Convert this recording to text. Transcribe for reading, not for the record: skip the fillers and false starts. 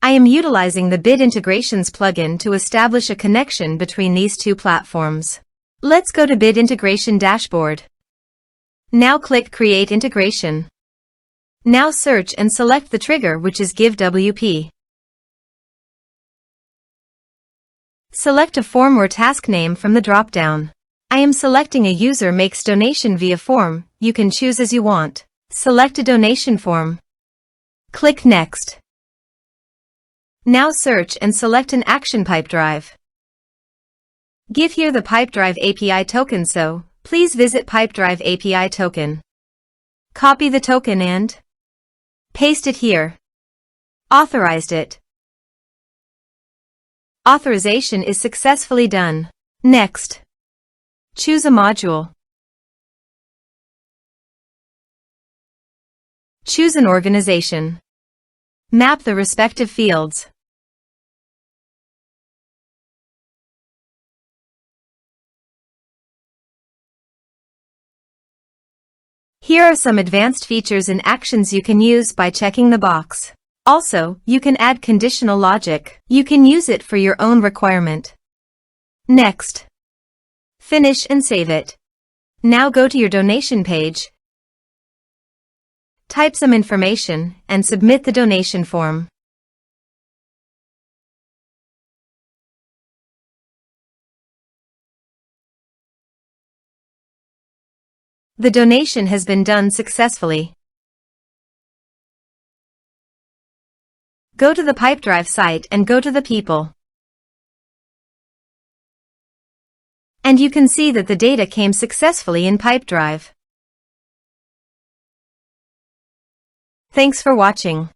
I am utilizing the Bit Integrations plugin to establish a connection between these two platforms. Let's go to Bit Integration Dashboard. Now click Create Integration. Now search and select the trigger, which is GiveWP. Select a form or task name from the drop-down. I am selecting a user makes donation via form. You can choose as you want. Select a donation form. Click Next. Now search and select an action Pipedrive. Give here the Pipedrive API token, so please visit Pipedrive API token. Copy the token and paste it here. Authorized it. Authorization is successfully done. Next. Choose a module. Choose an organization. Map the respective fields. Here are some advanced features and actions you can use by checking the box. Also, you can add conditional logic. You can use it for your own requirement. Next. Finish and save it. Now go to your donation page. Type some information and submit the donation form. The donation has been done successfully. Go to the Pipedrive site and go to the people. And you can see that the data came successfully in Pipedrive. Thanks for watching.